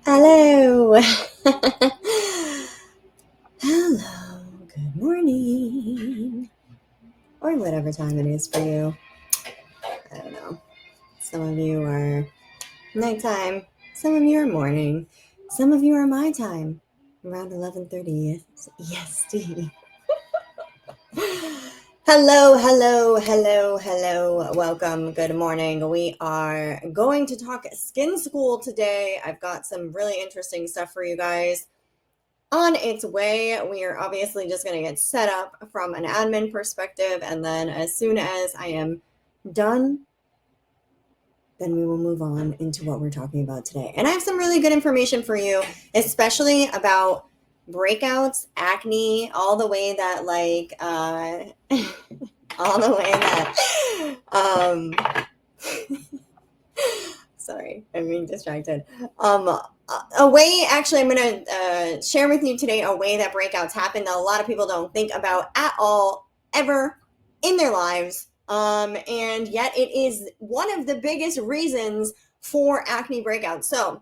Hello. Hello. Good morning. Or whatever time it is for you. I don't know. Some of you are nighttime. Some of you are morning. Some of you are my time. Around 11:30 EST. Hello, hello, hello, hello. Welcome. Good morning. We are going to talk skin school today. I've got some really interesting stuff for you guys on its way. We are obviously just going to get set up from an admin perspective, and then as soon as I am done, then we will move on into what we're talking about today. And I have some really good information for you, especially about breakouts, acne, all the way that all the way that sorry, I'm being distracted. A way, actually, I'm going to share with you today a way that breakouts happen that a lot of people don't think about at all, ever in their lives. And yet it is one of the biggest reasons for acne breakouts. So,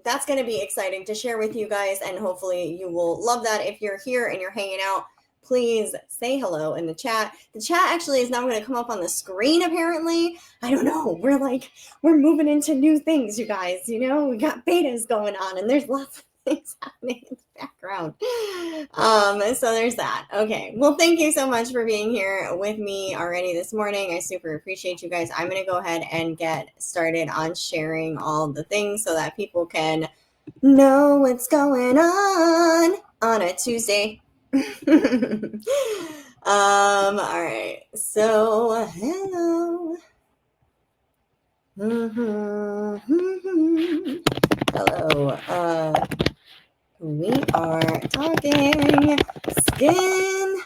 that's going to be exciting to share with you guys, and hopefully you will love that. If you're here and you're hanging out, please say hello in the chat. The chat actually is now going to come up on the screen, apparently. I don't know. We're moving into new things, you guys. You know, we got betas going on, and there's lots of things happening in the background. So there's that. Okay. Well, thank you so much for being here with me already this morning. I super appreciate you guys. I'm going to go ahead and get started on sharing all the things so that people can know what's going on a Tuesday. All right. So, hello. Hello. We are talking skin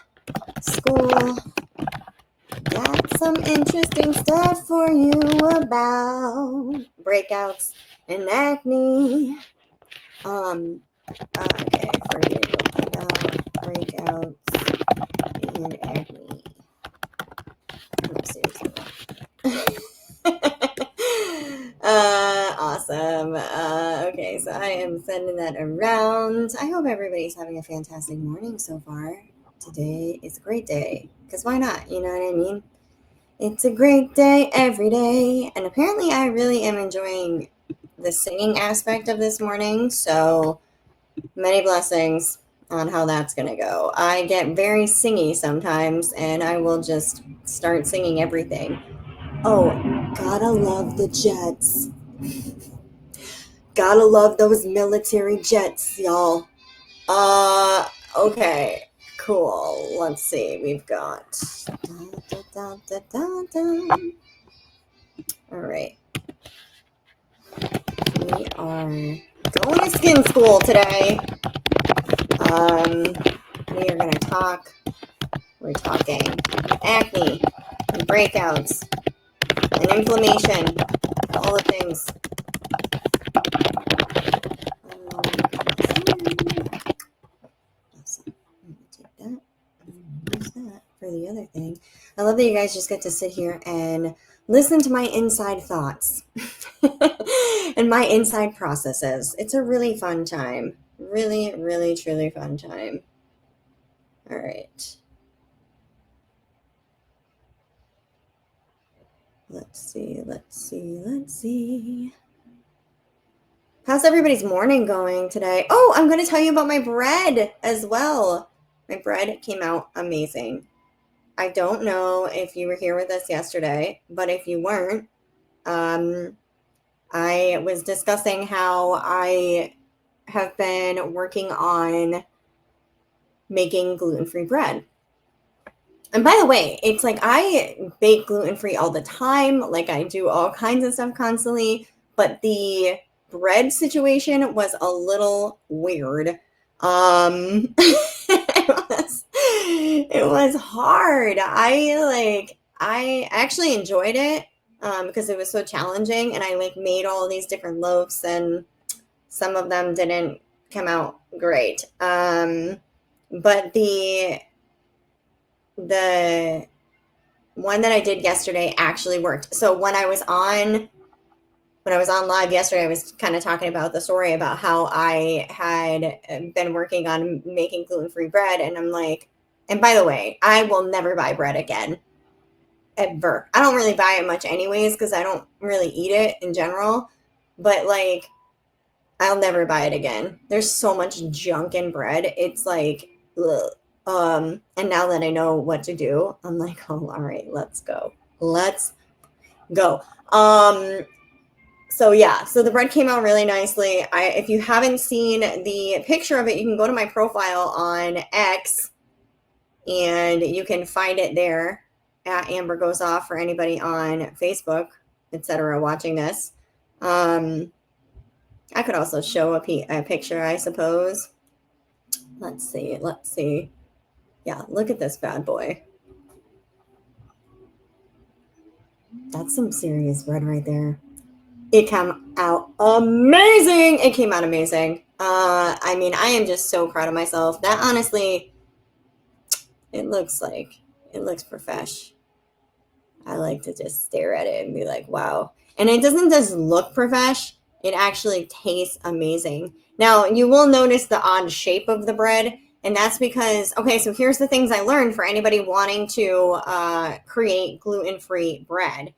school. Got some interesting stuff for you about breakouts and acne. Okay, for you about breakouts and acne. Seriously. Awesome. Okay, so I am sending that around. I hope everybody's having a fantastic morning so far. Today is a great day, because why not? You know what I mean? It's a great day every day. And apparently I really am enjoying the singing aspect of this morning, so many blessings on how that's going to go. I get very singy sometimes, and I will just start singing everything. Oh, gotta love the Jets. Gotta love those military jets, y'all. Okay, cool. Let's see. We've got. All right. We are going to skin school today. We are going to talk. We're talking acne, and breakouts, and inflammation, all the things. Awesome. I'm going to take that and use that for the other thing. I love that you guys just get to sit here and listen to my inside thoughts and my inside processes. It's a really fun time. Really, really, truly fun time. All right. Let's see. How's everybody's morning going today? Oh, I'm going to tell you about my bread as well. My bread came out amazing. I don't know if you were here with us yesterday, but if you weren't, I was discussing how I have been working on making gluten-free bread. And by the way, it's like I bake gluten-free all the time. Like I do all kinds of stuff constantly, but the bread situation was a little weird. It was hard. I actually enjoyed it because it was so challenging, and I made all these different loaves, and some of them didn't come out great. But the one that I did yesterday actually worked. So when I was on when I was on live yesterday, I was kind of talking about the story about how I had been working on making gluten-free bread. And I'm like, and by the way, I will never buy bread again, ever. I don't really buy it much anyways because I don't really eat it in general. But like, I'll never buy it again. There's so much junk in bread. It's like, ugh. And now that I know what to do, I'm like, oh, all right, let's go. Let's go. So yeah, so the bread came out really nicely. If you haven't seen the picture of it, you can go to my profile on X and you can find it there at Amber Goes Off for anybody on Facebook, etc. watching this. I could also show a picture, I suppose. Let's see. Yeah, look at this bad boy. That's some serious bread right there. It came out amazing. It came out amazing. I mean, I am just so proud of myself. That honestly, it looks profesh. I like to just stare at it and be like, wow. And it doesn't just look profesh, it actually tastes amazing. Now, you will notice the odd shape of the bread, and that's because, okay, so here's the things I learned for anybody wanting to create gluten-free bread.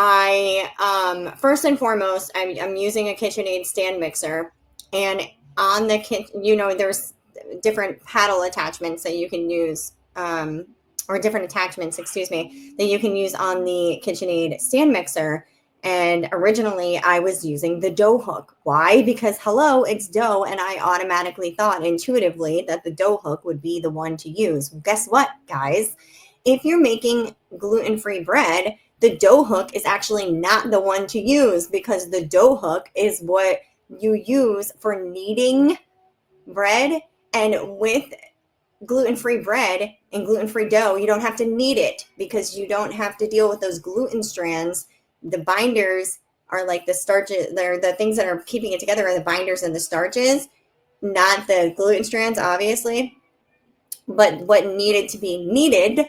I first and foremost, I'm using a KitchenAid stand mixer, and on the there's different paddle attachments that you can use, or different attachments, excuse me, that you can use on the KitchenAid stand mixer. And originally, I was using the dough hook. Why? Because hello, it's dough, and I automatically thought intuitively that the dough hook would be the one to use. Guess what, guys? If you're making gluten-free bread, the dough hook is actually not the one to use, because the dough hook is what you use for kneading bread. And with gluten-free bread and gluten-free dough, you don't have to knead it because you don't have to deal with those gluten strands. The binders are like the starches. They're the things that are keeping it together are the binders and the starches, not the gluten strands, obviously. But what needed to be kneaded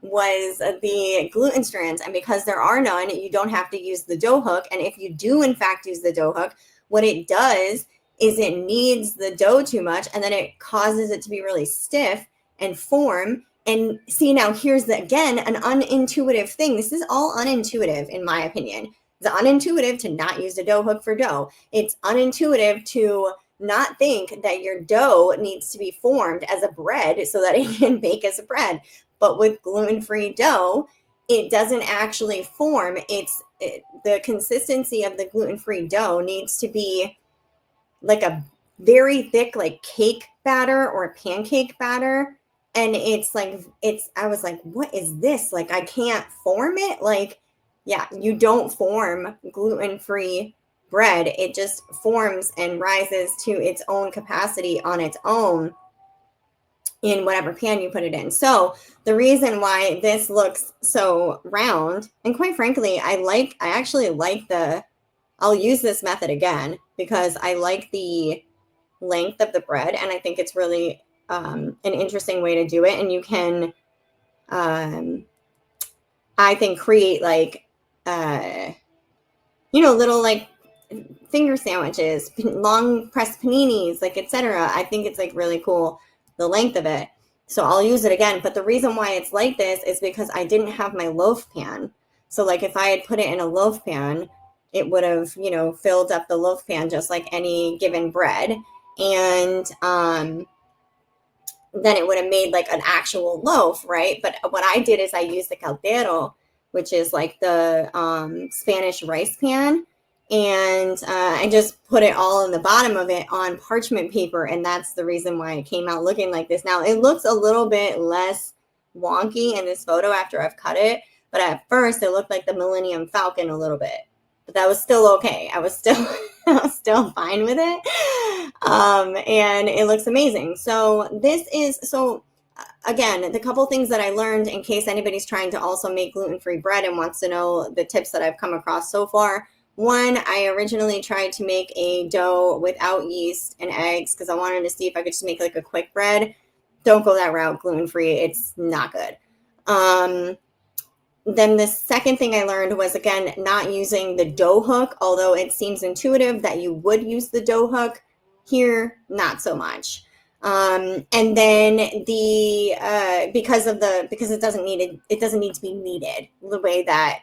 was the gluten strands. And because there are none, you don't have to use the dough hook. And if you do, in fact, use the dough hook, what it does is it kneads the dough too much, and then it causes it to be really stiff and form. And see, now here's again, an unintuitive thing. This is all unintuitive, in my opinion. It's unintuitive to not use the dough hook for dough. It's unintuitive to not think that your dough needs to be formed as a bread so that it can bake as a bread. But with gluten-free dough, it doesn't actually form. The consistency of the gluten-free dough needs to be like a very thick, like cake batter or pancake batter. And I was like, what is this? Like, I can't form it. Like, yeah, you don't form gluten-free bread. It just forms and rises to its own capacity on its own in whatever pan you put it in. So the reason why this looks so round, and quite frankly, I actually like I'll use this method again because I like the length of the bread, and I think it's really an interesting way to do it. And you can, I think, create like, little like finger sandwiches, long pressed paninis, like etc. I think it's like really cool, the length of it. So I'll use it again. But the reason why it's like this is because I didn't have my loaf pan. So like if I had put it in a loaf pan, it would have, filled up the loaf pan just like any given bread. And then it would have made like an actual loaf, right? But what I did is I used the caldero, which is like the Spanish rice pan. And I just put it all in the bottom of it on parchment paper. And that's the reason why it came out looking like this. Now, it looks a little bit less wonky in this photo after I've cut it. But at first, it looked like the Millennium Falcon a little bit. But that was still okay. I was still fine with it. And it looks amazing. So again, the couple things that I learned in case anybody's trying to also make gluten-free bread and wants to know the tips that I've come across so far. One, I originally tried to make a dough without yeast and eggs because I wanted to see if I could just make like a quick bread. Don't go that route, gluten-free. It's not good. then the second thing I learned was, again, not using the dough hook, although it seems intuitive that you would use the dough hook. Here, not so much. And then because it doesn't need to be kneaded the way that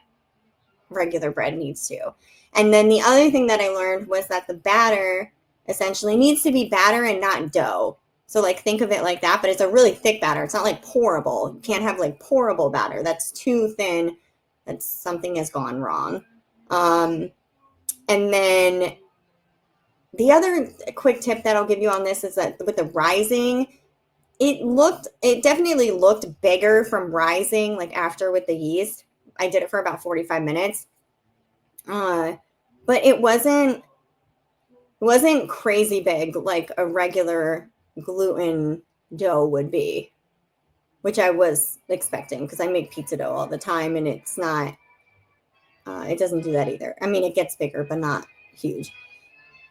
regular bread needs to. And then the other thing that I learned was that the batter essentially needs to be batter and not dough. So like think of it like that, but it's a really thick batter. It's not like pourable. You can't have like pourable batter. That's too thin. That's something has gone wrong. And then the other quick tip that I'll give you on this is that with the rising, it definitely looked bigger from rising, like after with the yeast. I did it for about 45 minutes. But it wasn't crazy big like a regular gluten dough would be, which I was expecting because I make pizza dough all the time, and it's not, it doesn't do that either. I mean, it gets bigger, but not huge.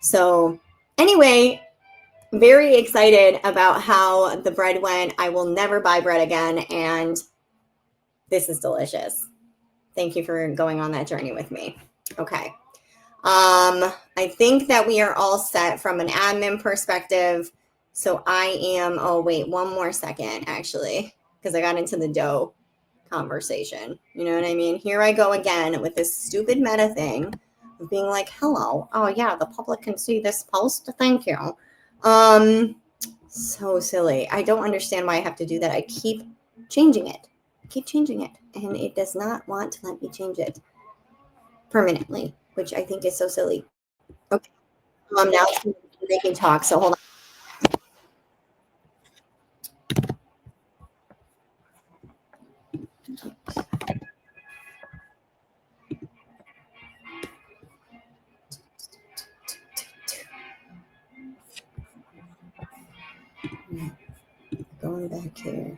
So anyway, very excited about how the bread went. I will never buy bread again, and this is delicious. Thank you for going on that journey with me. Okay. I think that we are all set from an admin perspective. So oh, wait, one more second, actually, because I got into the dough conversation. You know what I mean? Here I go again with this stupid meta thing of being like, hello. Oh, yeah, the public can see this post. Thank you. So silly. I don't understand why I have to do that. I keep changing it. And it does not want to let me change it permanently, which I think is so silly. Okay. Now they can talk. So hold on. Going back here.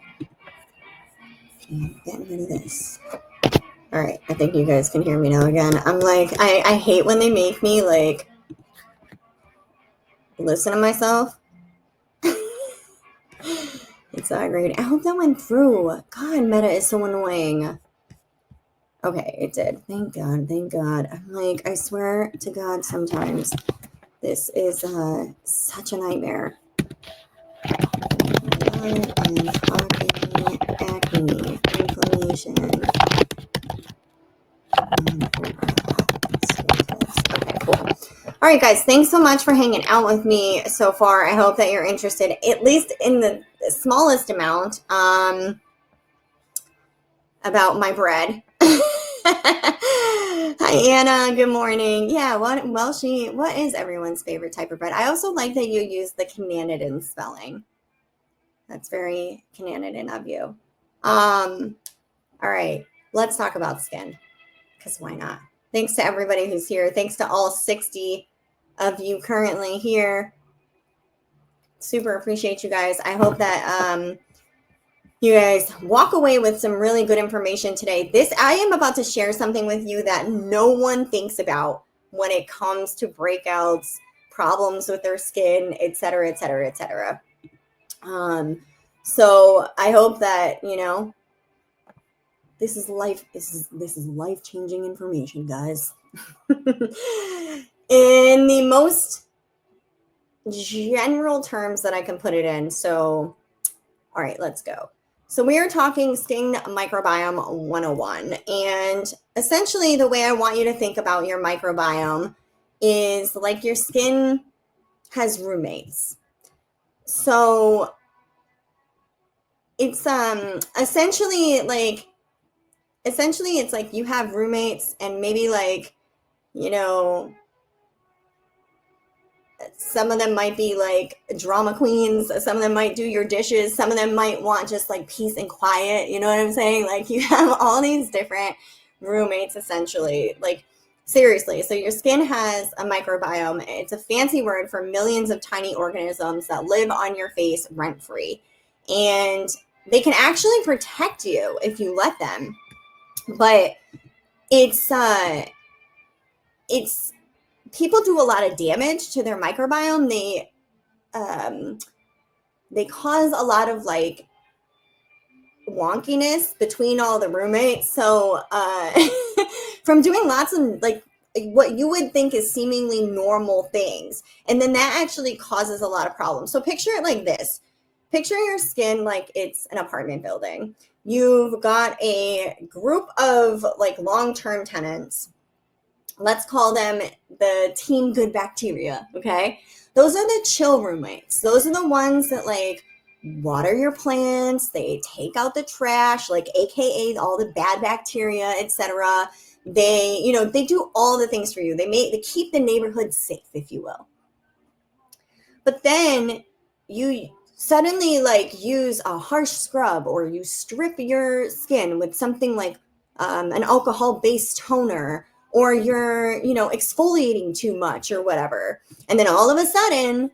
And getting rid of this. All right. I think you guys can hear me now again. I'm like, I hate when they make me like listen to myself. It's not great. I hope that went through. God, Meta is so annoying. Okay, it did. Thank God. Thank God. I'm like, I swear to God, sometimes this is such a nightmare. Blood and talking, acne, inflammation. Okay, cool. All right, guys, thanks so much for hanging out with me so far. I hope that you're interested, at least in the smallest amount, about my bread. Hi, Anna. Good morning. Yeah, what is everyone's favorite type of bread? I also like that you use the Canadian spelling. That's very Canadian of you. All right, let's talk about skin, because why not? Thanks to everybody who's here. Thanks to all 60 of you currently here. Super appreciate you guys. I hope that you guys walk away with some really good information today. I am about to share something with you that no one thinks about when it comes to breakouts, problems with their skin, et cetera, et cetera, et cetera. So I hope that, this is life-changing information, guys. In the most general terms that I can put it in. So, all right, let's go. So we are talking skin microbiome 101. And essentially the way I want you to think about your microbiome is like your skin has roommates. So it's essentially it's like you have roommates, and maybe like, some of them might be like drama queens, some of them might do your dishes, some of them might want just like peace and quiet, you know what I'm saying? Like you have all these different roommates essentially, like seriously. So your skin has a microbiome. It's a fancy word for millions of tiny organisms that live on your face rent-free, and they can actually protect you if you let them. But it's people do a lot of damage to their microbiome. They cause a lot of like wonkiness between all the roommates. So from doing lots of like what you would think is seemingly normal things, and then that actually causes a lot of problems. So picture it like this. Picture your skin like it's an apartment building. You've got a group of like long-term tenants. Let's call them the team good bacteria, okay? Those are the chill roommates. Those are the ones that like water your plants, they take out the trash, like aka all the bad bacteria, etc. They, they do all the things for you. They keep the neighborhood safe, if you will. But then you suddenly like use a harsh scrub, or you strip your skin with something like an alcohol-based toner, or you're, exfoliating too much or whatever. And then all of a sudden,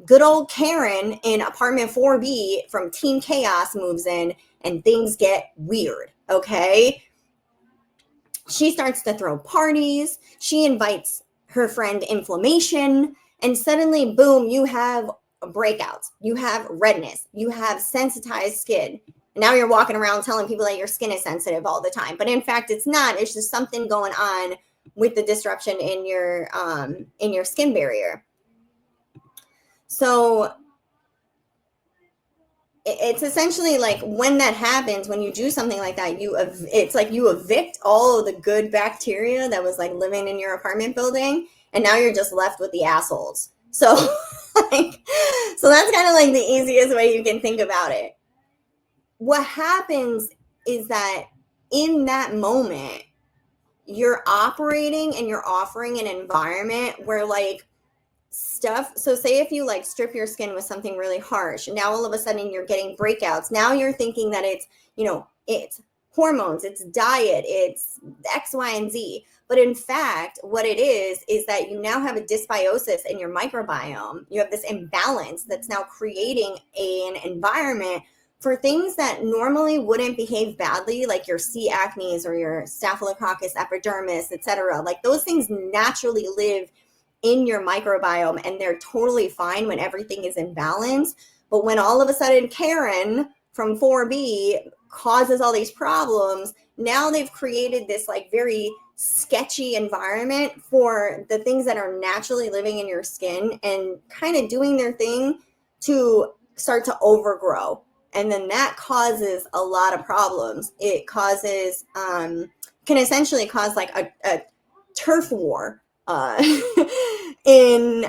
good old Karen in apartment 4B from Team Chaos moves in and things get weird, okay? She starts to throw parties. She invites her friend Inflammation, and suddenly, boom, you have breakouts. You have redness. You have sensitized skin. And now you're walking around telling people that your skin is sensitive all the time. But in fact, it's not. It's just something going on with the disruption in your skin barrier. So it's essentially like when that happens, when you do something like that, it's like you evict all of the good bacteria that was like living in your apartment building, and now you're just left with the assholes. So so that's kind of like the easiest way you can think about it. What happens is that in that moment, you're operating and you're offering an environment where like stuff. So say if you like strip your skin with something really harsh, and now all of a sudden you're getting breakouts. Now you're thinking that it's, it's hormones, it's diet, it's X, Y, and Z. But in fact, what it is that you now have a dysbiosis in your microbiome. You have this imbalance that's now creating an environment for things that normally wouldn't behave badly, like your C. acnes or your Staphylococcus epidermis, etc. Like those things naturally live in your microbiome, and they're totally fine when everything is in balance. But when all of a sudden Karen from 4B causes all these problems, now they've created this like very sketchy environment for the things that are naturally living in your skin and kind of doing their thing to start to overgrow. And then that causes a lot of problems. It causes, can essentially cause like a turf war in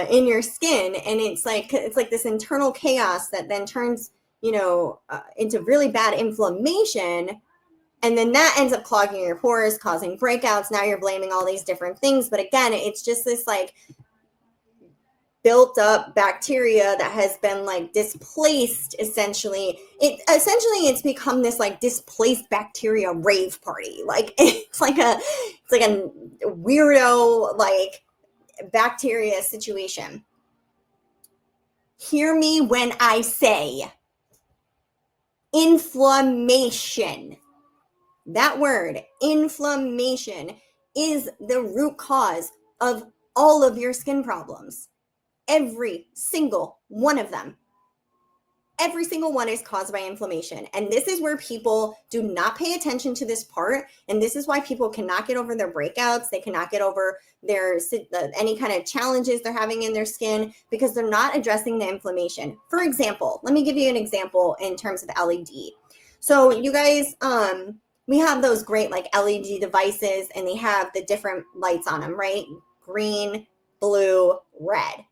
your skin, and it's like this internal chaos that then turns into really bad inflammation, and then that ends up clogging your pores, causing breakouts. Now you're blaming all these different things, but again, it's just this like built up bacteria that has been like displaced. Essentially it's become this like displaced bacteria rave party. Like it's like a weirdo like bacteria situation. Hear me when I say inflammation. That word, inflammation, is the root cause of all of your skin problems. Every single one of them. Every single one is caused by inflammation. And this is where people do not pay attention to this part. And this is why people cannot get over their breakouts. They cannot get over their any kind of challenges they're having in their skin, because they're not addressing the inflammation. For example, let me give you an example in terms of LED. So you guys, we have those great like LED devices, and they have the different lights on them, right? Green, blue, red.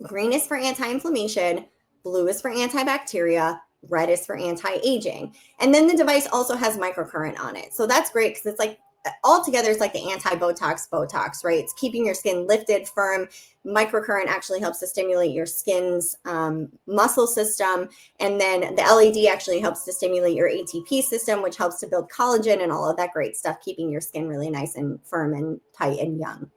Green is for anti-inflammation, blue is for antibacteria, red is for anti-aging. And then the device also has microcurrent on it. So that's great because it's like altogether it's like the Botox, right? It's keeping your skin lifted, firm. Microcurrent actually helps to stimulate your skin's muscle system. And then the LED actually helps to stimulate your ATP system, which helps to build collagen and all of that great stuff, keeping your skin really nice and firm and tight and young.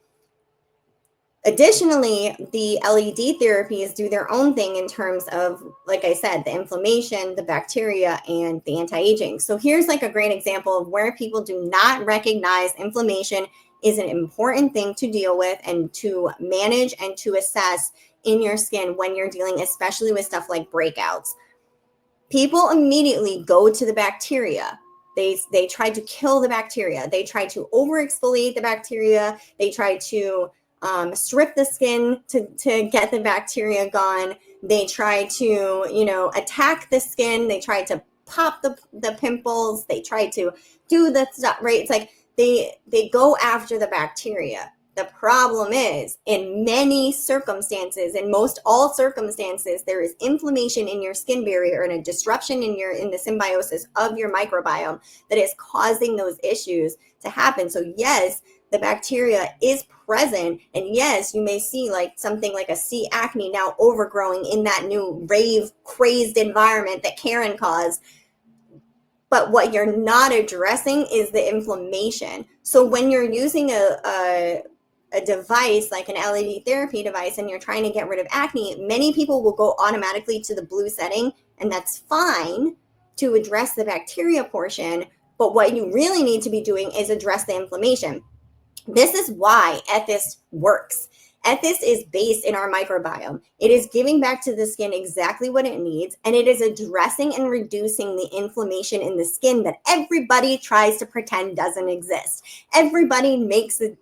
Additionally, the LED therapies do their own thing in terms of, like I said, the inflammation, the bacteria, and the anti-aging. So here's like a great example of where people do not recognize inflammation is an important thing to deal with and to manage and to assess in your skin when you're dealing, especially with stuff like breakouts. People immediately go to the bacteria. They try to kill the bacteria. They try to over exfoliate the bacteria. They try to strip the skin to get the bacteria gone. They try to, attack the skin. They try to pop the pimples. They try to do the stuff, right? It's like they go after the bacteria. The problem is, in many circumstances, in most all circumstances, there is inflammation in your skin barrier and a disruption in the symbiosis of your microbiome that is causing those issues to happen. So yes, the bacteria is present, and yes, you may see like something like a C. acne now overgrowing in that new rave crazed environment that Karen caused. But what you're not addressing is the inflammation. So when you're using a device like an LED therapy device and you're trying to get rid of acne, many people will go automatically to the blue setting, and that's fine to address the bacteria portion. But what you really need to be doing is address the inflammation. This is why Ethis works. Ethis is based in our microbiome. It is giving back to the skin exactly what it needs, and it is addressing and reducing the inflammation in the skin that everybody tries to pretend doesn't exist. Everybody makes it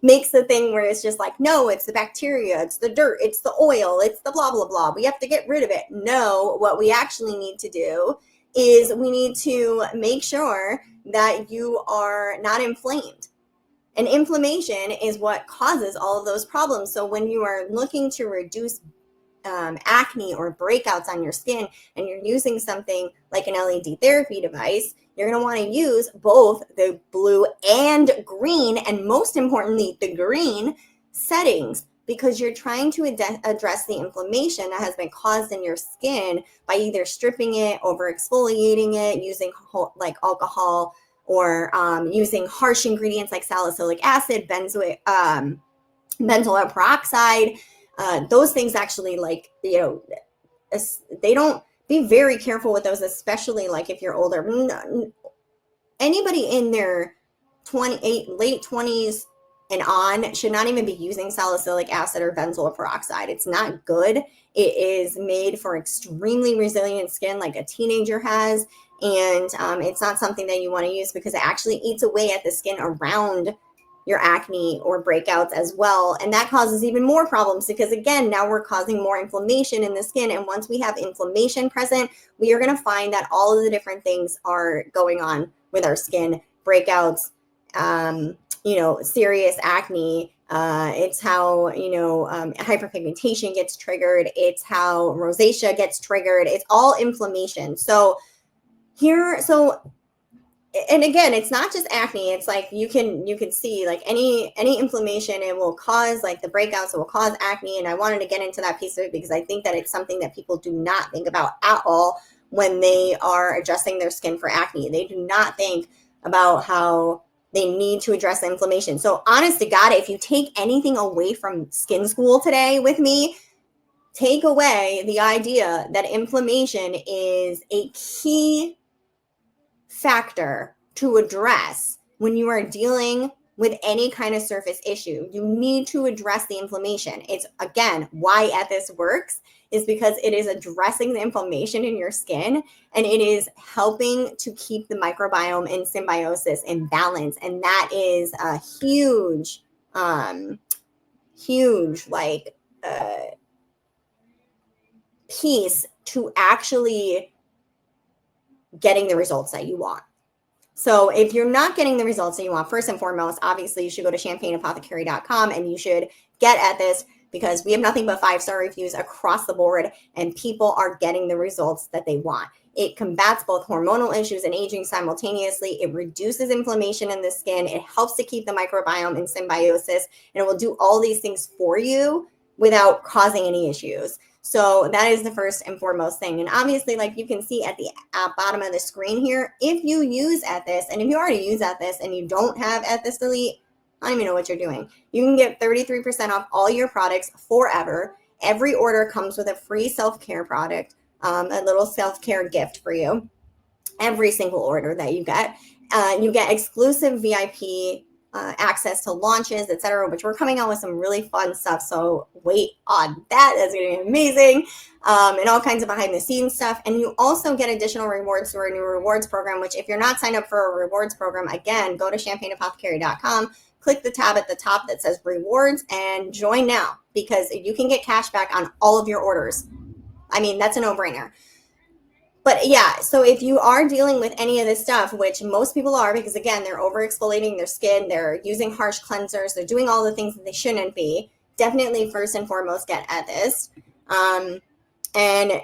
makes the thing where it's just like, no, it's the bacteria, it's the dirt, it's the oil, it's the blah, blah, blah. We have to get rid of it. No, what we actually need to do is we need to make sure that you are not inflamed. And inflammation is what causes all of those problems. So when you are looking to reduce acne or breakouts on your skin, and you're using something like an LED therapy device, you're going to want to use both the blue and green, and most importantly, the green settings, because you're trying to address the inflammation that has been caused in your skin by either stripping it, over exfoliating it, using like alcohol, or using harsh ingredients like salicylic acid, benzoyl peroxide. Those things actually, they don't, be very careful with those, especially like if you're older. Anybody in their late 20s and on should not even be using salicylic acid or benzoyl peroxide. It's not good. It is made for extremely resilient skin like a teenager has. And it's not something that you want to use because it actually eats away at the skin around your acne or breakouts as well. And that causes even more problems because, again, now we're causing more inflammation in the skin. And once we have inflammation present, we are going to find that all of the different things are going on with our skin. Breakouts, serious acne. It's how, hyperpigmentation gets triggered. It's how rosacea gets triggered. It's all inflammation. And again, it's not just acne. It's like you can see like any inflammation, it will cause like the breakouts, it will cause acne. And I wanted to get into that piece of it because I think that it's something that people do not think about at all when they are adjusting their skin for acne. They do not think about how they need to address the inflammation. So honest to God, if you take anything away from skin school today with me, take away the idea that inflammation is a key factor to address when you are dealing with any kind of surface issue. You need to address the inflammation. It's, again, why Ethis works is because it is addressing the inflammation in your skin, and it is helping to keep the microbiome in symbiosis and balance. And that is a huge piece to actually getting the results that you want. So if you're not getting the results that you want, first and foremost, obviously you should go to champagneapothecary.com and you should get at this, because we have nothing but 5-star reviews across the board and people are getting the results that they want. It combats both hormonal issues and aging simultaneously. It reduces inflammation in the skin. It helps to keep the microbiome in symbiosis, and it will do all these things for you without causing any issues. So that is the first and foremost thing. And obviously, like you can see at the bottom of the screen here, if you use Ethis, and if you already use Ethis and you don't have Ethis Delete, I don't even know what you're doing. You can get 33% off all your products forever. Every order comes with a free self-care product, a little self-care gift for you. Every single order that you get exclusive VIP access to launches, etc., which we're coming out with some really fun stuff. So wait on that. That's going to be amazing. And all kinds of behind the scenes stuff. And you also get additional rewards through our new rewards program, which if you're not signed up for a rewards program, again, go to champagneapothecary.com, click the tab at the top that says rewards and join now, because you can get cash back on all of your orders. I mean, that's a no-brainer. But yeah, so if you are dealing with any of this stuff, which most people are, because again, they're over exfoliating their skin, they're using harsh cleansers, they're doing all the things that they shouldn't be, definitely first and foremost get at this. And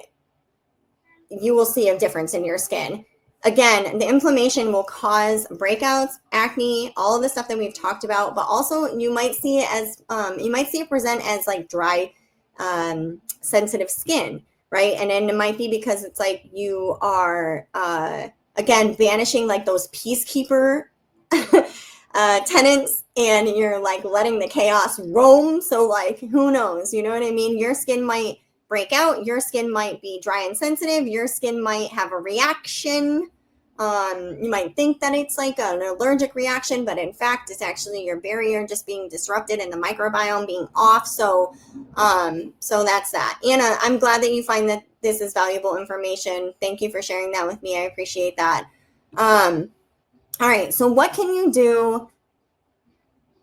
you will see a difference in your skin. Again, the inflammation will cause breakouts, acne, all of the stuff that we've talked about, but also you might see it as, you might see it present as like dry, sensitive skin, right? And then it might be because it's like you are, again, banishing like those peacekeeper tenants, and you're like letting the chaos roam. So like, who knows? You know what I mean? Your skin might break out. Your skin might be dry and sensitive. Your skin might have a reaction. You might think that it's like an allergic reaction, but in fact, it's actually your barrier just being disrupted and the microbiome being off. So that's that. Anna, I'm glad that you find that this is valuable information. Thank you for sharing that with me. I appreciate that. All right. So what can you do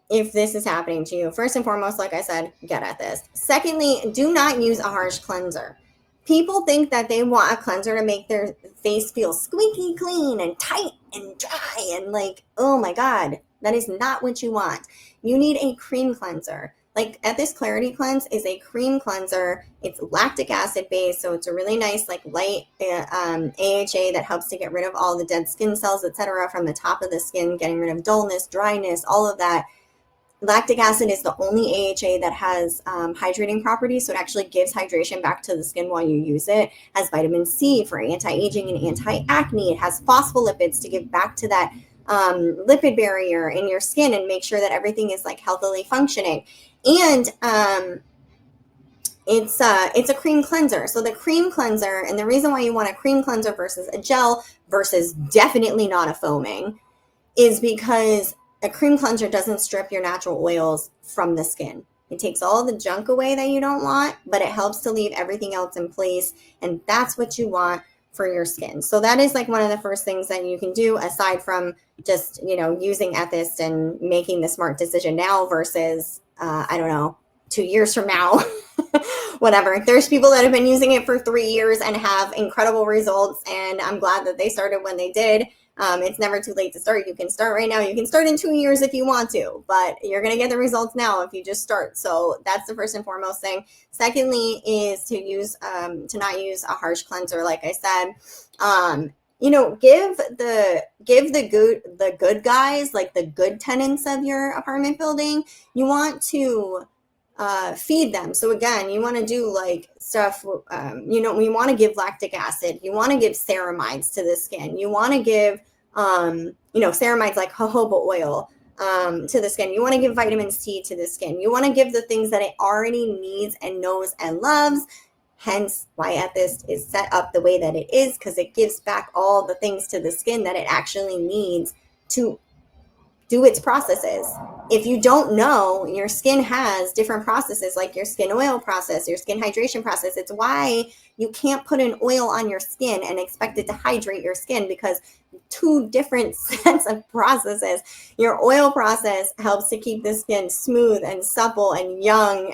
if this is happening to you? First and foremost, like I said, get at this. Secondly, do not use a harsh cleanser. People think that they want a cleanser to make their face feel squeaky clean and tight and dry and like, oh my God, that is not what you want. You need a cream cleanser. Like at this Clarity Cleanse is a cream cleanser. It's lactic acid based, so it's a really nice like light AHA that helps to get rid of all the dead skin cells, etc., from the top of the skin, getting rid of dullness, dryness, all of that. Lactic acid is the only AHA that has hydrating properties, so it actually gives hydration back to the skin while you use it. It has vitamin C for anti-aging and anti-acne. It has phospholipids to give back to that lipid barrier in your skin and make sure that everything is like healthily functioning. And it's a cream cleanser. So the cream cleanser, and the reason why you want a cream cleanser versus a gel versus definitely not a foaming, is because a cream cleanser doesn't strip your natural oils from the skin. It takes all the junk away that you don't want, but it helps to leave everything else in place. And that's what you want for your skin. So that is like one of the first things that you can do, aside from just, using Ethist and making the smart decision now versus, 2 years from now, whatever. There's people that have been using it for 3 years and have incredible results. And I'm glad that they started when they did. It's never too late to start. You can start right now. You can start in 2 years if you want to, but you're going to get the results now if you just start. So that's the first and foremost thing. Secondly is to not use a harsh cleanser. Like I said, give the good guys, like the good tenants of your apartment building, you want to feed them. So again, you want to do like stuff, we want to give lactic acid. You want to give ceramides to the skin. You want to give, ceramides like jojoba oil to the skin. You want to give vitamin C to the skin. You want to give the things that it already needs and knows and loves. Hence why Ethist is set up the way that it is, because it gives back all the things to the skin that it actually needs to do its processes. If you don't know, your skin has different processes, like your skin oil process, your skin hydration process. It's why you can't put an oil on your skin and expect it to hydrate your skin, because two different sets of processes. Your oil process helps to keep the skin smooth and supple and young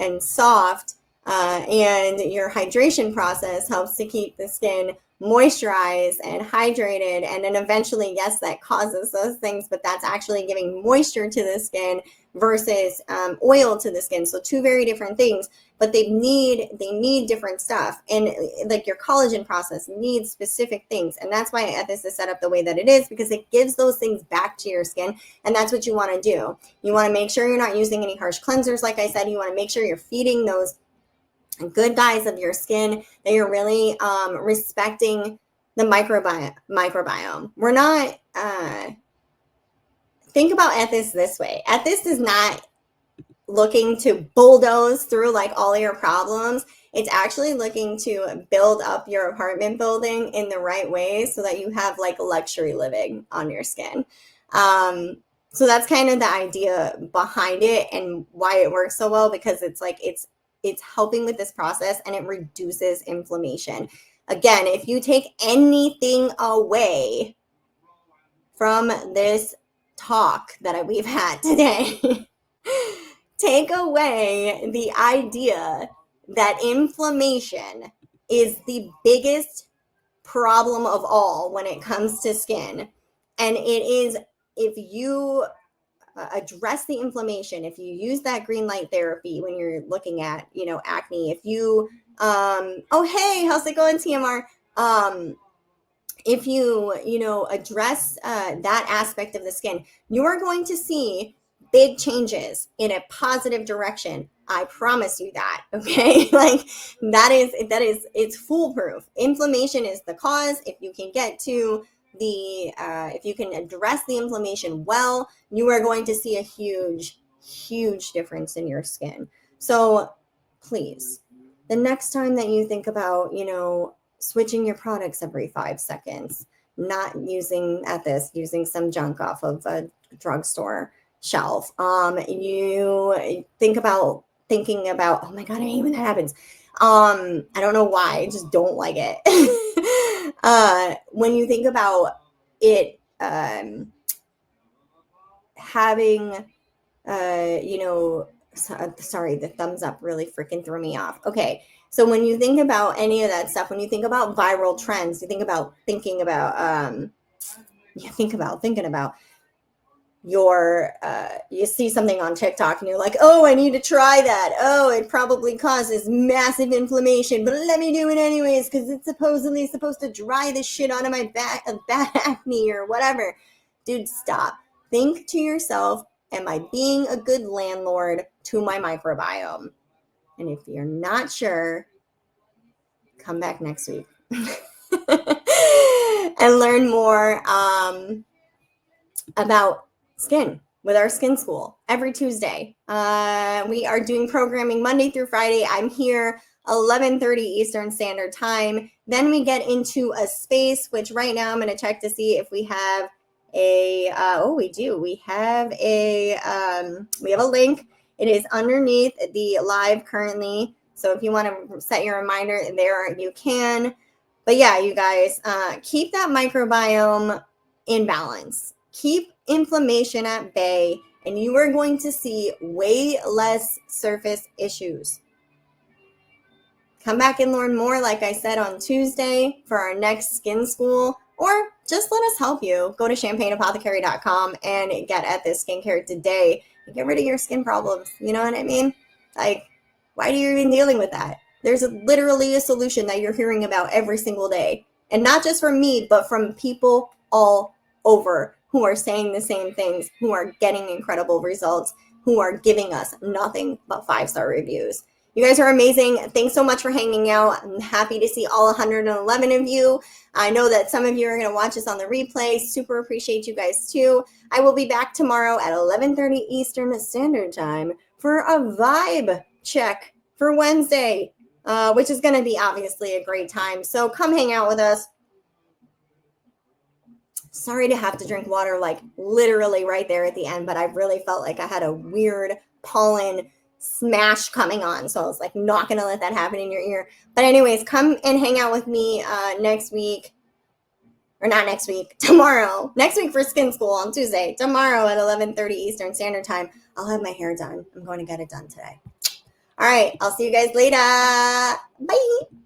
and soft, and your hydration process helps to keep the skin moisturized and hydrated, and then eventually, yes, that causes those things, but that's actually giving moisture to the skin versus oil to the skin. So two very different things, but they need different stuff. And like your collagen process needs specific things, and that's why Ethist is set up the way that it is, because it gives those things back to your skin. And that's what you want to do. You want to make sure you're not using any harsh cleansers. Like I said, you want to make sure you're feeding those good guys of your skin, that you're really respecting the microbiome. We're not, think about Ethist this way. Ethist is not looking to bulldoze through like all your problems. It's actually looking to build up your apartment building in the right way so that you have like luxury living on your skin. So that's kind of the idea behind it and why it works so well, because it's like it's helping with this process and it reduces inflammation. Again, if you take anything away from this talk that we've had today, take away the idea that inflammation is the biggest problem of all when it comes to skin. And it is, if you address the inflammation, if you use that green light therapy when you're looking at, acne, if you, oh, hey, how's it going, TMR? If you, address that aspect of the skin, you're going to see big changes in a positive direction. I promise you that. Okay. Like it's foolproof. Inflammation is the cause. If you can get to if you can address the inflammation well, you are going to see a huge difference in your skin. So please, the next time that you think about, switching your products every 5 seconds, not using using some junk off of a drugstore shelf. You thinking about, oh my God, I hate when that happens. I don't know why, I just don't like it. When you think about it, having, sorry, the thumbs up really freaking threw me off. Okay. So when you think about any of that stuff, when you think about viral trends, you think about thinking about you see something on TikTok and you're like, oh, I need to try that. Oh, it probably causes massive inflammation, but let me do it anyways because it's supposedly supposed to dry the shit out of my back of bad acne or whatever. Dude, stop. Think to yourself, am I being a good landlord to my microbiome? And if you're not sure, come back next week and learn more about skin with our skin school every Tuesday. We are doing programming Monday through Friday. I'm here 11:30 Eastern Standard Time. Then we get into a space, which right now I'm going to check to see if we have we do. We have a link. It is underneath the live currently. So if you want to set your reminder there, you can. But yeah, you guys, keep that microbiome in balance. Keep inflammation at bay, and you are going to see way less surface issues. Come back and learn more, like I said, on Tuesday for our next skin school, or just let us help you. Go to champagneapothecary.com and get at this skincare today and get rid of your skin problems. You know what I mean? Like, why are you even dealing with that? There's literally a solution that you're hearing about every single day. And not just from me, but from people all over who are saying the same things, who are getting incredible results, who are giving us nothing but 5-star reviews. You guys are amazing. Thanks so much for hanging out. I'm happy to see all 111 of you. I know that some of you are going to watch us on the replay. Super appreciate you guys too. I will be back tomorrow at 11:30 Eastern Standard Time for a vibe check for Wednesday, which is going to be obviously a great time. So come hang out with us. Sorry to have to drink water like literally right there at the end, but I really felt like I had a weird pollen smash coming on. So I was like, not going to let that happen in your ear. But anyways, come and hang out with me next week. Or not next week, tomorrow. Next week for skin school on Tuesday. Tomorrow at 11:30 Eastern Standard Time. I'll have my hair done. I'm going to get it done today. All right. I'll see you guys later. Bye.